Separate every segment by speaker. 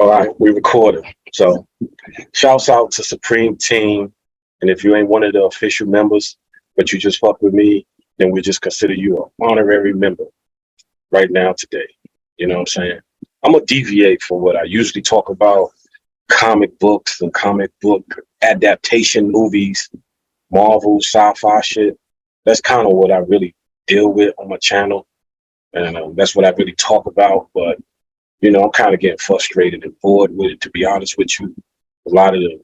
Speaker 1: All right, we recorded. So, shouts out to Supreme Team. And if you ain't one of the official members, but you just fuck with me, then we just consider you an honorary member right now today. You know what I'm saying? I'm gonna deviate from what I usually talk about, comic books and comic book adaptation movies, Marvel, sci-fi shit. That's kind of what I really deal with on my channel, and that's what I really talk about. But I'm kind of getting frustrated and bored with it, to be honest with you. A lot of the,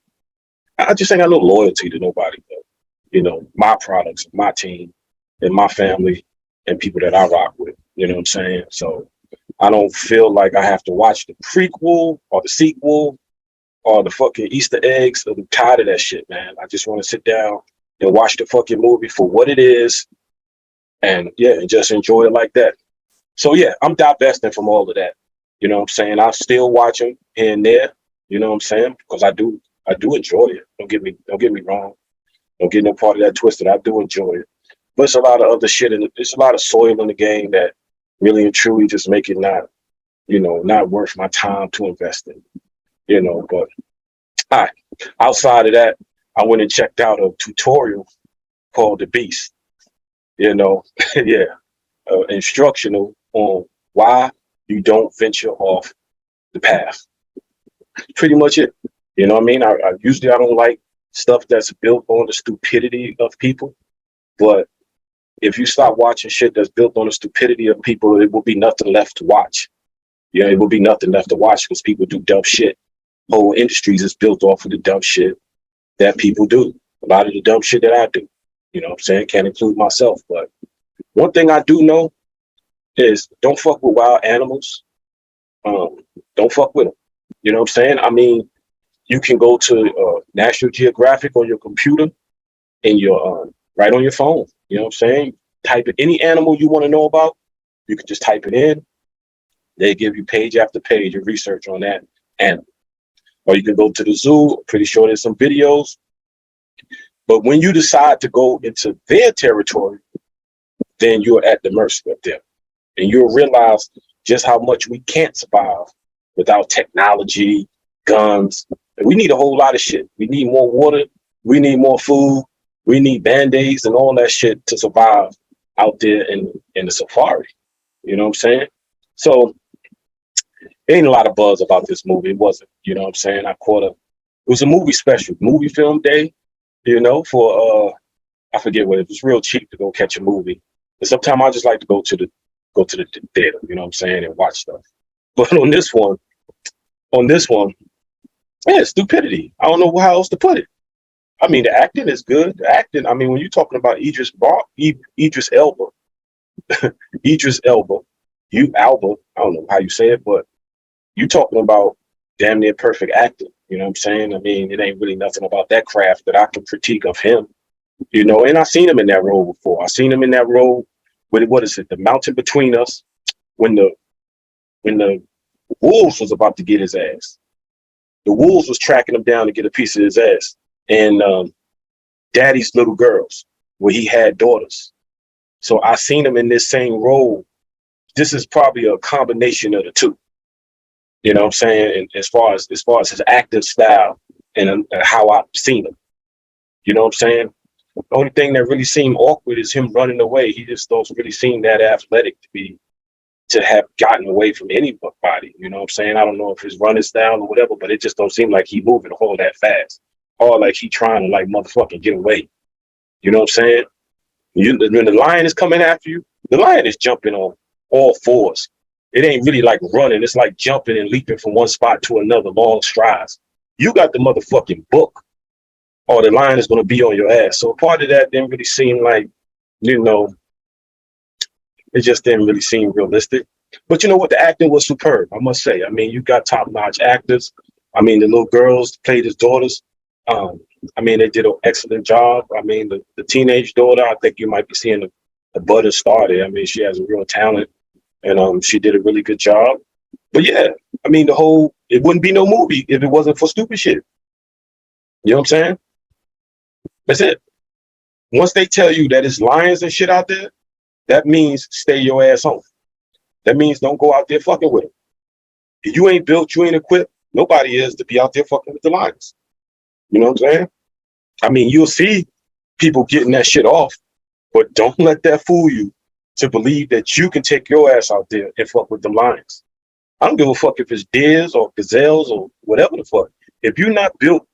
Speaker 1: I just ain't got no loyalty to nobody, but, my products, my team, and my family, and people that I rock with. You know what I'm saying? So I don't feel like I have to watch the prequel or the sequel or the fucking Easter eggs. I'm tired of that shit, man. I just want to sit down and watch the fucking movie for what it is, and and just enjoy it like that. So yeah, I'm divesting from all of that. You know what I'm saying? I still watch them here and there, you know what I'm saying? Because I do enjoy it. Don't get me wrong. Don't get no part of that twisted. I do enjoy it. But it's a lot of other shit, and it's a lot of soil in the game that really and truly just make it not worth my time to invest in. But all right. Outside of that, I went and checked out a tutorial called The Beast. Yeah, instructional on why you don't venture off the path. Pretty much it. You know what I mean? I usually I don't like stuff that's built on the stupidity of people, but if you stop watching shit that's built on the stupidity of people, it will be nothing left to watch. It will be nothing left to watch because people do dumb shit. Whole industries is built off of the dumb shit that people do. A lot of the dumb shit that I do. You know what I'm saying? Can't include myself, but one thing I do know is don't fuck with wild animals. Don't fuck with them. You know what I'm saying? I mean, you can go to National Geographic on your computer and your right on your phone. You know what I'm saying? Type in any animal you want to know about. You can just type it in. They give you page after page of research on that animal. Or you can go to the zoo. Pretty sure there's some videos. But when you decide to go into their territory, then you're at the mercy of them. And you'll realize just how much we can't survive without technology, guns. And we need a whole lot of shit. We need more water. We need more food. We need Band-Aids and all that shit to survive out there in the safari. You know what I'm saying? So ain't a lot of buzz about this movie. It wasn't. You know what I'm saying? It was a movie special, movie film day, for I forget what it was, real cheap to go catch a movie. And sometimes I just like to go to the theater, you know what I'm saying, and watch stuff. But on this one, yeah, stupidity. I don't know how else to put it. I mean, the acting is good. The acting, I mean, when you're talking about Idris Elba, Idris Elba, Alba, I don't know how you say it, but you talking about damn near perfect acting. You know what I'm saying? I mean, it ain't really nothing about that craft that I can critique of him. And I seen him in that role before. I seen him in that role with, what is it, The Mountain Between Us, when the wolves was about to get his ass. The wolves was tracking him down to get a piece of his ass. And Daddy's Little Girls, where he had daughters. So I seen him in this same role. This is probably a combination of the two. You know what I'm saying? And as far as his acting style and how I've seen him. You know what I'm saying? The only thing that really seemed awkward is him running away. He just don't really seem that athletic to have gotten away from anybody. You know what I'm saying? I don't know if his running style or whatever, but it just don't seem like he moving a whole that fast. Or like he trying to like motherfucking get away. You know what I'm saying? When the lion is coming after you, the lion is jumping on all fours. It ain't really like running. It's like jumping and leaping from one spot to another, long strides. You got the motherfucking book, or the lion is going to be on your ass. So part of that didn't really seem like, it just didn't really seem realistic. But you know what? The acting was superb, I must say. I mean, you got top-notch actors. I mean, the little girls played his daughters. I mean, they did an excellent job. I mean, the teenage daughter, I think you might be seeing the budding star there. I mean, she has a real talent, and she did a really good job. But yeah, I mean, it wouldn't be no movie if it wasn't for stupid shit. You know what I'm saying? That's it. Once they tell you that it's lions and shit out there, that means stay your ass home. That means don't go out there fucking with them. If you ain't built, you ain't equipped, Nobody is to be out there fucking with the lions. You know what I'm saying? I mean, you'll see people getting that shit off, but don't let that fool you to believe that you can take your ass out there and fuck with them lions. I don't give a fuck if it's deers or gazelles or whatever the fuck. If you're not built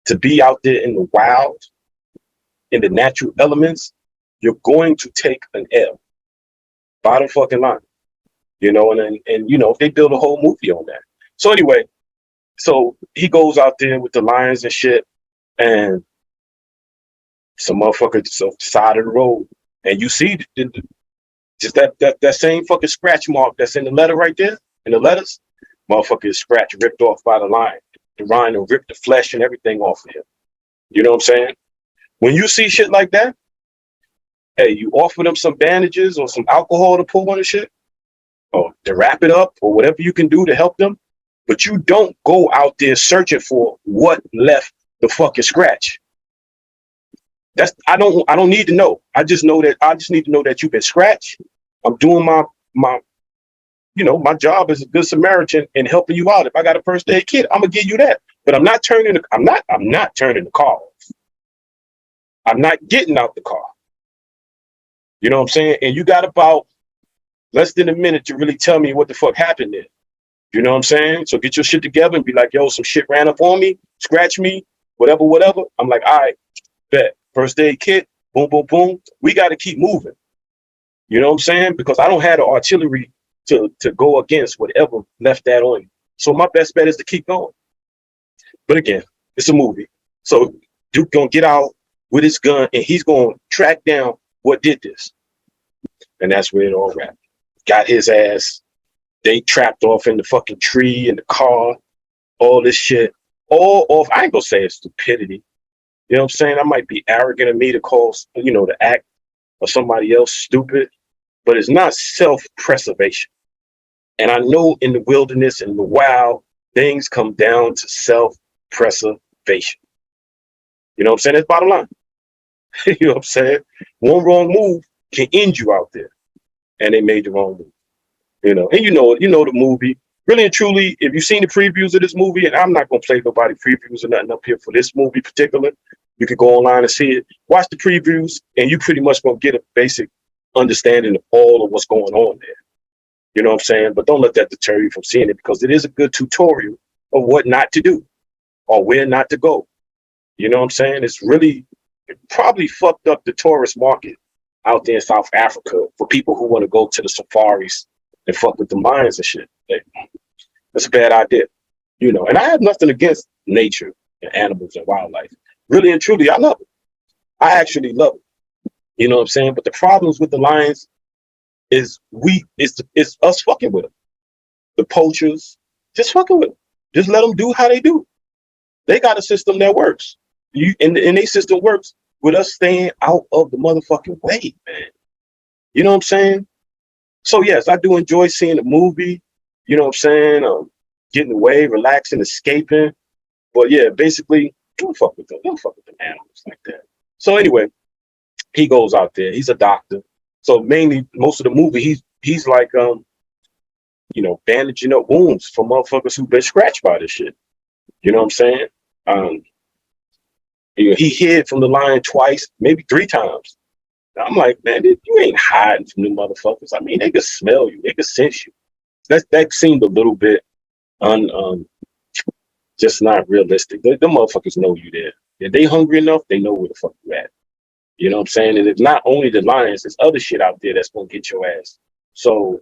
Speaker 1: to be out there in the wild, in the natural elements, you're going to take an L. Bottom fucking line. You know, and you know, they build a whole movie on that. So anyway, so he goes out there with the lions and shit, and some motherfucker just off the side of the road, and you see just that same fucking scratch mark that's in the letter right there, in the letters, motherfucker is scratch ripped off by the lion. The lion ripped the flesh and everything off of him. You know what I'm saying? When you see shit like that, hey, you offer them some bandages or some alcohol to pour on the shit, or to wrap it up, or whatever you can do to help them. But you don't go out there searching for what left the fucking scratch. I don't need to know. I just need to know that you've been scratched. I'm doing my my job as a good Samaritan and helping you out. If I got a first aid kit, I'm gonna give you that. But I'm not turning the car off. I'm not getting out the car. You know what I'm saying? And you got about less than a minute to really tell me what the fuck happened there. You know what I'm saying? So get your shit together and be like, yo, some shit ran up on me, scratch me, whatever. I'm like, all right, bet. First aid kit, boom, boom, boom. We got to keep moving. You know what I'm saying? Because I don't have the artillery to go against whatever left that on you. So my best bet is to keep going. But again, it's a movie. So Duke gonna get out with his gun and he's gonna track down what did this. And that's where it all wrapped. Got his ass. They trapped off in the fucking tree, in the car, all this shit. All off, I ain't gonna say it's stupidity. You know what I'm saying? I might be arrogant of me to call, the act of somebody else stupid, but it's not self-preservation. And I know in the wilderness and the wild, things come down to self-preservation. You know what I'm saying? That's bottom line. You know what I'm saying? One wrong move can end you out there. And they made the wrong move. And you know the movie. Really and truly, if you've seen the previews of this movie, and I'm not gonna play nobody previews or nothing up here for this movie particular, you can go online and see it. Watch the previews, and you pretty much gonna get a basic understanding of all of what's going on there. You know what I'm saying? But don't let that deter you from seeing it, because it is a good tutorial of what not to do or where not to go. You know what I'm saying? It probably fucked up the tourist market out there in South Africa for people who want to go to the safaris and fuck with the lions and shit. That's a bad idea. And I have nothing against nature and animals and wildlife. Really and truly, I love it. I actually love it. You know what I'm saying? But the problems with the lions is it's us fucking with them. The poachers, just fucking with them. Just let them do how they do. They got a system that works. And their system works with us staying out of the motherfucking way, man. You know what I'm saying? So yes, I do enjoy seeing the movie. You know what I'm saying? Getting away, relaxing, escaping. But yeah, basically, don't fuck with them. Don't fuck with them animals like that. So anyway, he goes out there. He's a doctor. So mainly, most of the movie, he's like, bandaging up wounds for motherfuckers who've been scratched by this shit. You know what I'm saying? He hid from the lion twice, maybe 3 times. I'm like, man, you ain't hiding from them motherfuckers. I mean, they could smell you. They could sense you. That seemed a little bit just not realistic. Them motherfuckers know you there. If they hungry enough, they know where the fuck you at. You know what I'm saying? And it's not only the lions, there's other shit out there that's gonna get your ass. So,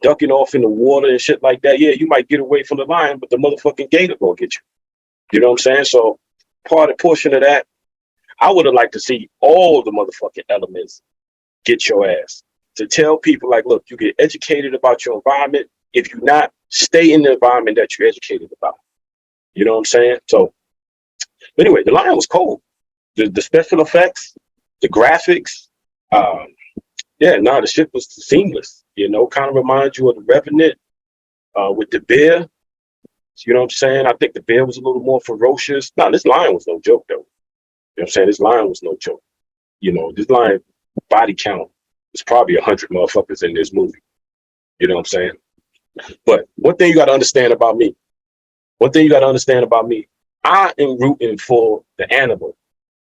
Speaker 1: ducking off in the water and shit like that, yeah, you might get away from the lion, but the motherfucking gator gonna get you. You know what I'm saying? So portion of that, I would have liked to see all the motherfucking elements get your ass. To tell people, like, look, you get educated about your environment. If you're not, stay in the environment that you're educated about. You know what I'm saying? So, anyway, the lion was cold. The special effects, the graphics, the shit was seamless. Kind of reminds you of the Revenant with the bear. You know what I'm saying? I think the bear was a little more ferocious. No, this lion was no joke, though. You know what I'm saying? This lion was no joke. This lion body count is probably 100 motherfuckers in this movie. You know what I'm saying? But one thing you got to understand about me, One thing you got to understand about me, I am rooting for the animal,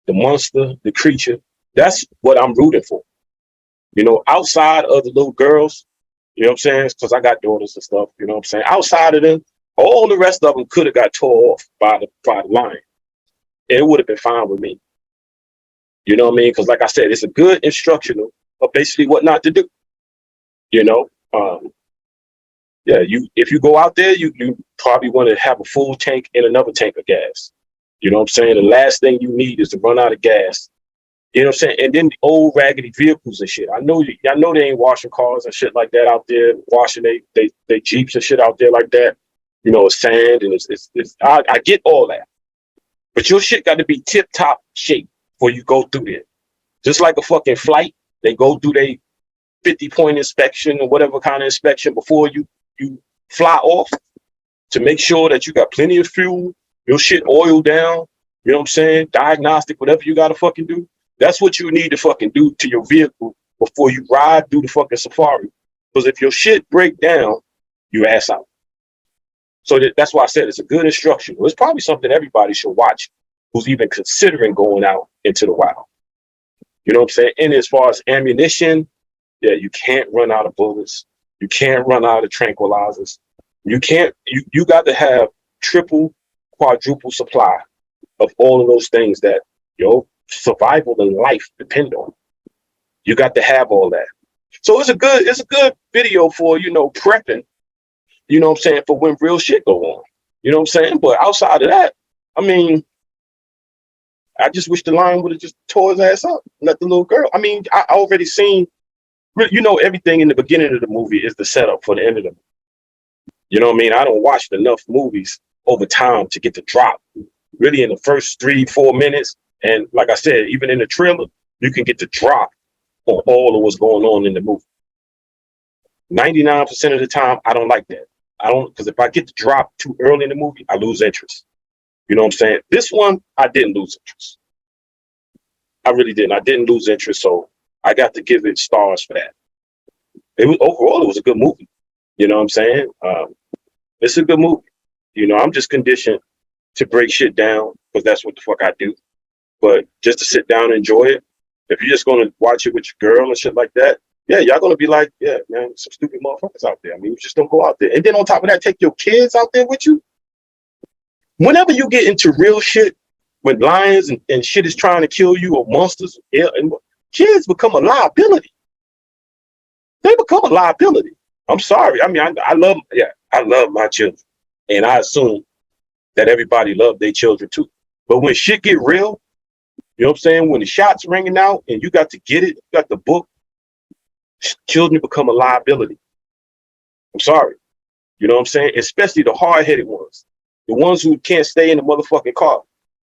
Speaker 1: the monster, the creature. That's what I'm rooting for. You know, outside of the little girls, you know what I'm saying? Because I got daughters and stuff, you know what I'm saying? Outside of them, all the rest of them could have got tore off by the lion. It would have been fine with me. You know what I mean? Because like I said, it's a good instructional of basically what not to do. You know, yeah, if you go out there, you probably want to have a full tank and another tank of gas. You know what I'm saying? The last thing you need is to run out of gas. You know what I'm saying? And then the old raggedy vehicles and shit. I know they ain't washing cars and shit like that out there, washing they Jeeps and shit out there like that. You know, it's sand and it's I get all that. But your shit got to be tip top shape before you go through there. Just like a fucking flight, they go through their 50-point inspection or whatever kind of inspection before you fly off to make sure that you got plenty of fuel, your shit oiled down, you know what I'm saying? Diagnostic, whatever you got to fucking do. That's what you need to fucking do to your vehicle before you ride through the fucking safari. Because if your shit break down, you ass out. So that's why I said it's a good instruction. It's probably something everybody should watch who's even considering going out into the wild. You know what I'm saying? And as far as ammunition, yeah, you can't run out of bullets. You can't run out of tranquilizers. You got to have triple, quadruple supply of all of those things that your survival and life depend on. You got to have all that. So it's a good video for, you know, prepping, you know what I'm saying, for when real shit go on. You know what I'm saying? But outside of that, I mean, I just wish the lion would have just tore his ass up, let the little girl. I mean, I already seen, you know, everything in the beginning of the movie is the setup for the end of the movie. You know what I mean? I don't watch enough movies over time to get the drop. Really in the first 3-4 minutes. And like I said, even in the trailer, you can get the drop on all of what's going on in the movie. 99% of the time, I don't like that. Because if I get the drop too early in the movie, I lose interest. You know what I'm saying? This one, I didn't lose interest. I really didn't. I didn't lose interest, so I got to give it stars for that. Overall, it was a good movie. You know what I'm saying? It's a good movie. You know, I'm just conditioned to break shit down because that's what the fuck I do. But just to sit down and enjoy it, if you're just going to watch it with your girl and shit like that, yeah, y'all going to be like, yeah, man, some stupid motherfuckers out there. I mean, you just don't go out there. And then on top of that, take your kids out there with you. Whenever you get into real shit, when lions and shit is trying to kill you or monsters, and kids become a liability. They become a liability. I'm sorry. I mean, I love my children. And I assume that everybody loves their children too. But when shit get real, you know what I'm saying? When the shots ringing out and you got to get it, you got the book, children become a liability. I'm sorry. You know what I'm saying? Especially the hard-headed ones. The ones who can't stay in the motherfucking car.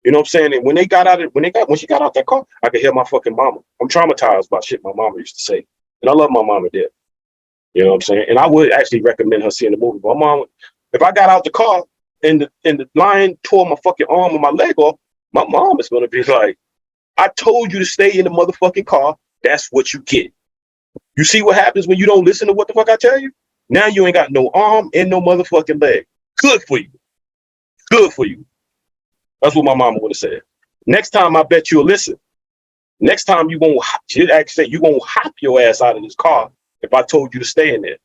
Speaker 1: You know what I'm saying? And when she got out that car, I could hear my fucking mama. I'm traumatized by shit my mama used to say. And I love my mama dead. You know what I'm saying? And I would actually recommend her seeing the movie. My mom, if I got out the car and the lion tore my fucking arm or my leg off, my mom is gonna be like, I told you to stay in the motherfucking car. That's what you get. You see what happens when you don't listen to what the fuck I tell you? Now you ain't got no arm and no motherfucking leg. Good for you. Good for you. That's what my mama would have said. Next time, I bet you'll listen. Next time she'd actually say, you won't hop your ass out of this car if I told you to stay in there.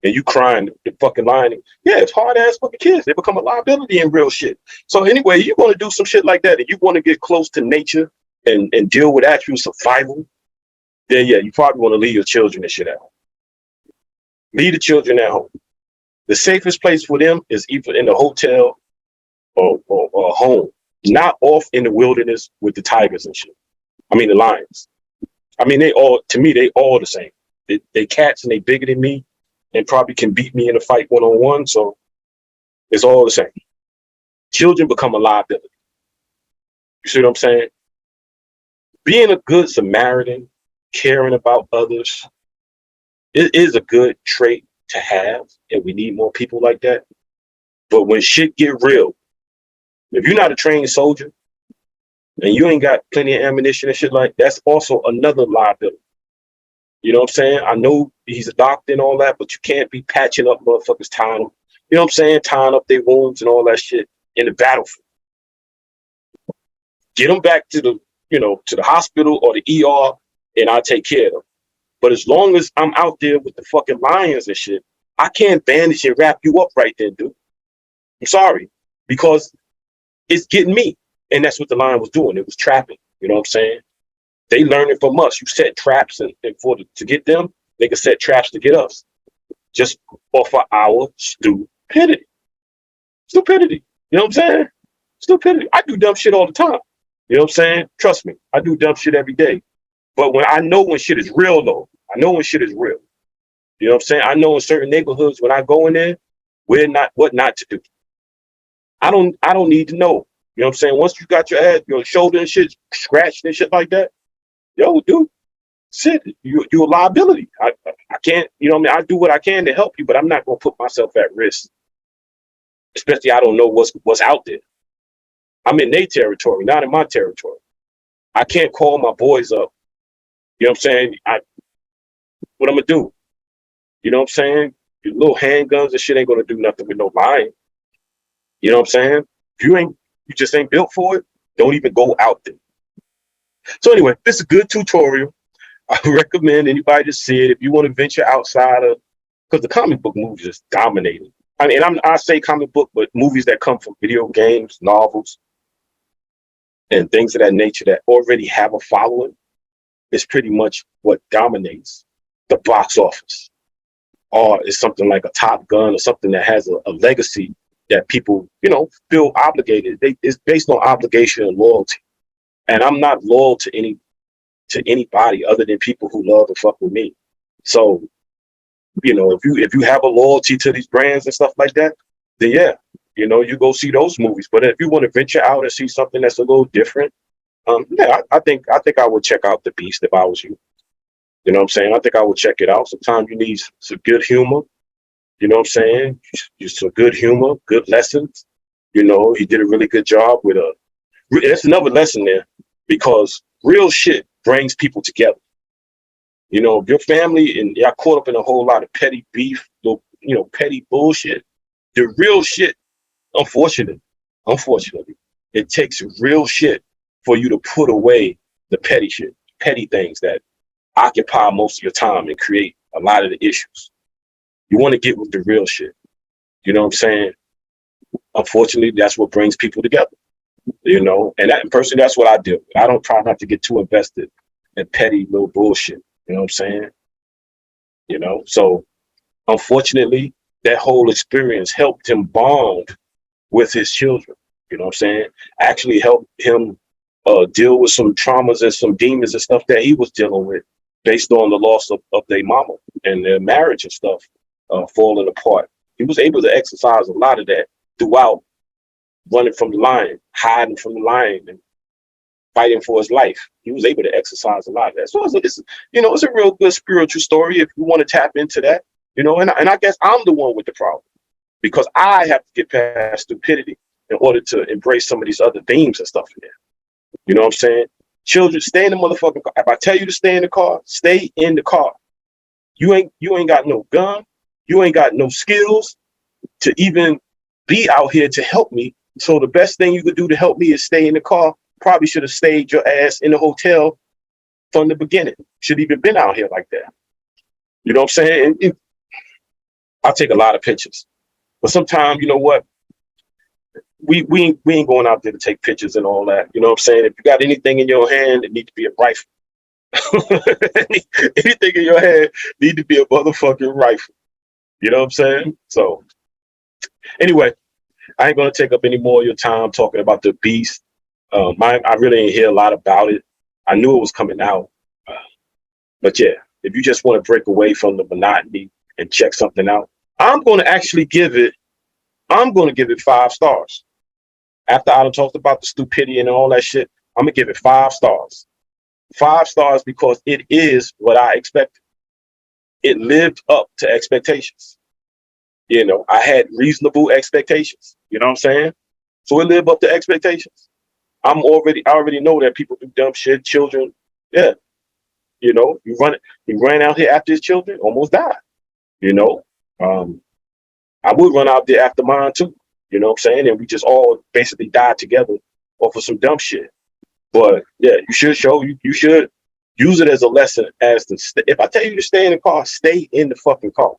Speaker 1: And you crying, the fucking lying. Yeah, it's hard ass fucking kids. They become a liability in real shit. So anyway, you're going to do some shit like that and you want to get close to nature and deal with actual survival, then yeah, you probably want to leave your children and shit at home. Leave the children at home. The safest place for them is either in the hotel or home, not off in the wilderness with the tigers and shit. I mean, the lions. I mean, they all the same. They cats and they bigger than me and probably can beat me in a fight one-on-one. So it's all the same. Children become a liability. You see what I'm saying? Being a good Samaritan, caring about others, it is a good trait to have, and we need more people like that. But when shit get real, if you're not a trained soldier and you ain't got plenty of ammunition and shit like that, that's also another liability. You know what I'm saying? I know he's a doctor and all that, but you can't be patching up motherfuckers, tying them, You know what I'm saying? Tying up their wounds and all that shit in the battlefield. Get them back to the, to the hospital or the ER, and I'll take care of them. But as long as I'm out there with the fucking lions and shit, I can't bandage and wrap you up right there, dude. I'm sorry, because it's getting me. And that's what the lion was doing. It was trapping. You know what I'm saying? They learned it from us. You set traps and to get them, they could set traps to get us. Just off of our stupidity. Stupidity. You know what I'm saying? Stupidity. I do dumb shit all the time. You know what I'm saying? Trust me, I do dumb shit every day. But when shit is real, though, I know when shit is real. You know what I'm saying? I know in certain neighborhoods when I go in there, what not to do. I don't need to know. You know what I'm saying? Once you got your shoulder and shit scratched and shit like that, yo, dude, shit, you're a liability. I can't, you know what I mean? I do what I can to help you, but I'm not gonna put myself at risk. Especially I don't know what's out there. I'm in their territory, not in my territory. I can't call my boys up. You know what I'm saying? What I'm gonna do? You know what I'm saying? Your little handguns and shit ain't gonna do nothing with no lion. You know what I'm saying? If you just ain't built for it, don't even go out there. So anyway, this is a good tutorial. I recommend anybody to see it if you want to venture outside of, because the comic book movies is dominating. I mean, I say comic book, but movies that come from video games, novels, and things of that nature that already have a following is pretty much what dominates the box office. Or it's something like a Top Gun or something that has a legacy that people, feel obligated. It's based on obligation and loyalty. And I'm not loyal to anybody other than people who love and fuck with me. So, if you have a loyalty to these brands and stuff like that, then yeah, you go see those movies. But if you want to venture out and see something that's a little different, yeah, I think I would check out The Beast if I was you. You know what I'm saying? I think I would check it out. Sometimes you need some good humor. You know what I'm saying? Just some good humor, good lessons. He did a really good job with that's another lesson there, because real shit brings people together. If your family and y'all caught up in a whole lot of petty beef, petty bullshit, the real shit, unfortunately, it takes real shit for you to put away the petty shit, petty things that occupy most of your time and create a lot of the issues. You want to get with the real shit. You know what I'm saying? Unfortunately, that's what brings people together. And personally, that's what I do. I don't try not to get too invested in petty little bullshit. You know what I'm saying? So unfortunately, that whole experience helped him bond with his children. You know what I'm saying? Actually helped him deal with some traumas and some demons and stuff that he was dealing with based on the loss of their mama and their marriage and stuff falling apart. He was able to exercise a lot of that throughout running from the lion, hiding from the lion, and fighting for his life. He was able to exercise a lot of that. So it's a real good spiritual story if you want to tap into that. And I guess I'm the one with the problem, because I have to get past stupidity in order to embrace some of these other themes and stuff in there. You know what I'm saying? Children, stay in the motherfucking car. If I tell you to stay in the car, stay in the car. You ain't got no gun. You ain't got no skills to even be out here to help me. So the best thing you could do to help me is stay in the car. Probably should have stayed your ass in the hotel from the beginning. Should even been out here like that. You know what I'm saying? And I take a lot of pictures, but sometimes, you know what? We ain't going out there to take pictures and all that. You know what I'm saying? If you got anything in your hand, it need to be a rifle. Anything in your hand need to be a motherfucking rifle. You know what I'm saying? So anyway, I ain't gonna take up any more of your time talking about The Beast. I really ain't hear a lot about it. I knew it was coming out, but yeah, if you just want to break away from the monotony and check something out, I'm going to give it 5 stars. After I done talked about the stupidity and all that shit, I'm gonna give it 5 stars. 5 stars because it is what I expected. It lived up to expectations. I had reasonable expectations. You know what I'm saying? So it lived up to expectations. I already know that people do dumb shit. Children, yeah. He ran out here after his children, almost died. I would run out there after mine too. You know what I'm saying? And we just all basically died together off of some dumb shit. But yeah, you should use it as a lesson as to if I tell you to stay in the car, stay in the fucking car.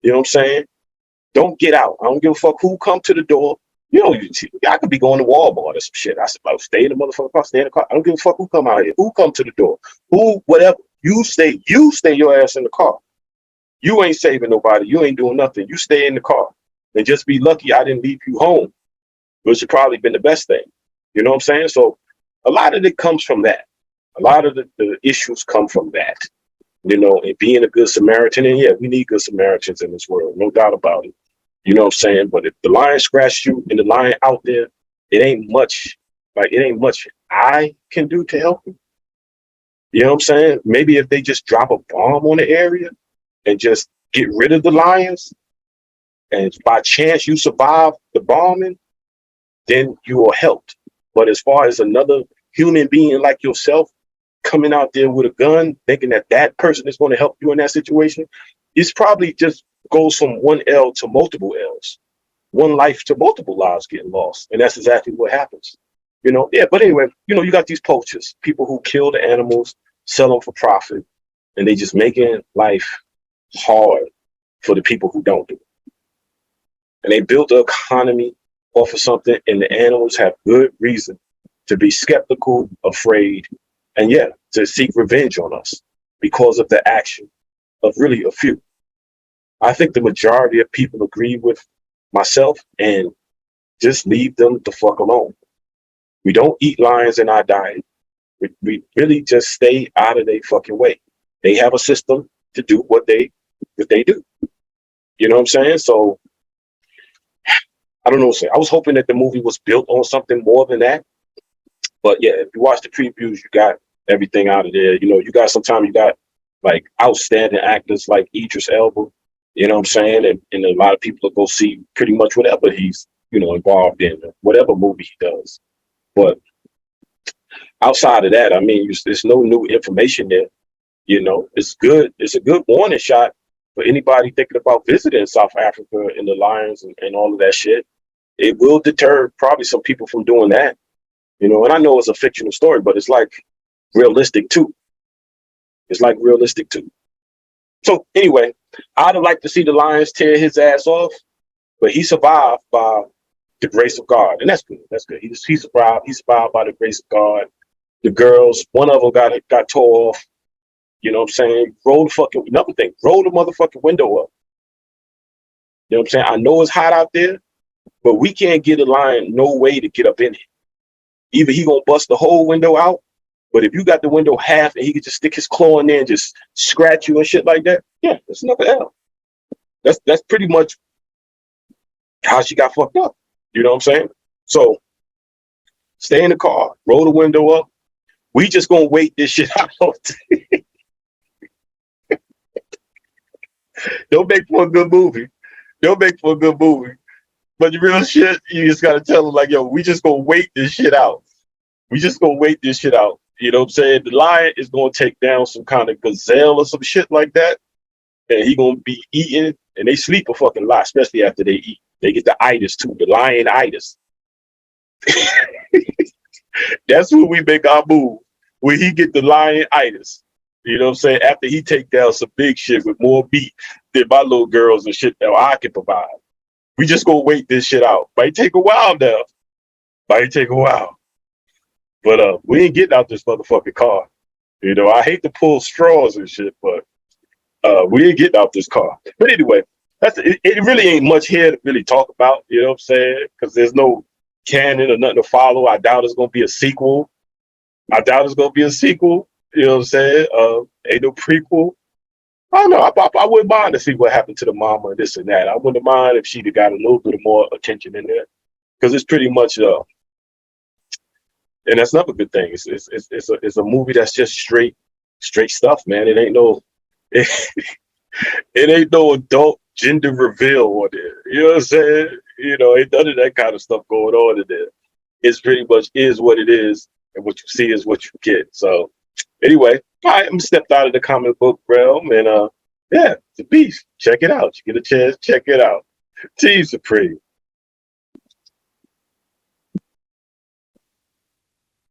Speaker 1: You know what I'm saying? Don't get out. I don't give a fuck who come to the door. You know, I could be going to Walmart or some shit. I said, like, stay in the motherfucking car, stay in the car. I don't give a fuck who come out here, who come to the door, who, whatever. You stay your ass in the car. You ain't saving nobody. You ain't doing nothing. You stay in the car. And just be lucky I didn't leave you home, which would probably been the best thing. You know what I'm saying? So a lot of it comes from that. A lot of the issues come from that. You know, and being a good Samaritan. And yeah, we need good Samaritans in this world. No doubt about it. You know what I'm saying? But if the lion scratched you and the lion out there, it ain't much I can do to help you. You know what I'm saying? Maybe if they just drop a bomb on the area and just get rid of the lions, and by chance you survive the bombing, then you are helped. But as far as another human being like yourself coming out there with a gun, thinking that that person is going to help you in that situation, it's probably just goes from one L to multiple L's, one life to multiple lives getting lost. And that's exactly what happens. You know, yeah, but anyway, you know, you got these poachers, people who kill the animals, sell them for profit, and they just making life hard for the people who don't do it. And they built the economy off of something, and the animals have good reason to be skeptical, afraid, and yeah, to seek revenge on us because of the action of really a few. I think the majority of people agree with myself and just leave them the fuck alone. We don't eat lions in our diet. We really just stay out of their fucking way. They have a system to do what they do. You know what I'm saying? So I don't know what to say. I was hoping that the movie was built on something more than that. But yeah, if you watch the previews, you got everything out of there. You know, you got like outstanding actors like Idris Elba. You know what I'm saying? And a lot of people will go see pretty much whatever he's, you know, involved in, whatever movie he does. But outside of that, I mean, there's no new information there. You know, it's good. It's a good warning shot for anybody thinking about visiting South Africa and the lions and all of that shit. It will deter probably some people from doing that. You know, and I know it's a fictional story, but it's like realistic too. It's like realistic too. So anyway, I'd have liked to see the lions tear his ass off, but he survived by the grace of God, and that's good. That's good. He survived. He survived by the grace of God. The girls, one of them got tore off. You know what I'm saying? Roll the motherfucking window up. You know what I'm saying? I know it's hot out there, but we can't get a lion no way to get up in here. Either he gonna bust the whole window out, but if you got the window half and he could just stick his claw in there and just scratch you and shit like that, yeah, that's another L. That's pretty much how she got fucked up. You know what I'm saying? So stay in the car, roll the window up. We just gonna wait this shit out. Don't make for a good movie. But the real shit, you just gotta tell them like, yo, we just gonna wait this shit out. You know what I'm saying? The lion is gonna take down some kind of gazelle or some shit like that. And he gonna be eating, and they sleep a fucking lot, especially after they eat. They get the itis too, the lion itis. That's when we make our move. When he get the lion itis. You know what I'm saying? After he take down some big shit with more meat than my little girls and shit that I can provide. We just gonna wait this shit out. Might take a while now. But we ain't getting out this motherfucking car. You know, I hate to pull straws and shit, but we ain't getting out this car. But anyway, it really ain't much here to really talk about, you know what I'm saying? Because there's no canon or nothing to follow. I doubt it's gonna be a sequel. You know what I'm saying? Ain't no prequel. I don't know. I wouldn't mind to see what happened to the mama and this and that. I wouldn't mind if she'd have got a little bit more attention in there, because it's pretty much and that's another good thing. It's a movie that's just straight stuff, man. It ain't no it ain't no adult gender reveal on there. You know what I'm saying? You know, ain't none of that kind of stuff going on in there. It's pretty much is what it is, and what you see is what you get. So anyway, I'm stepped out of the comic book realm, and yeah, it's a beast. Check it out. You get a chance, check it out. Team Supreme.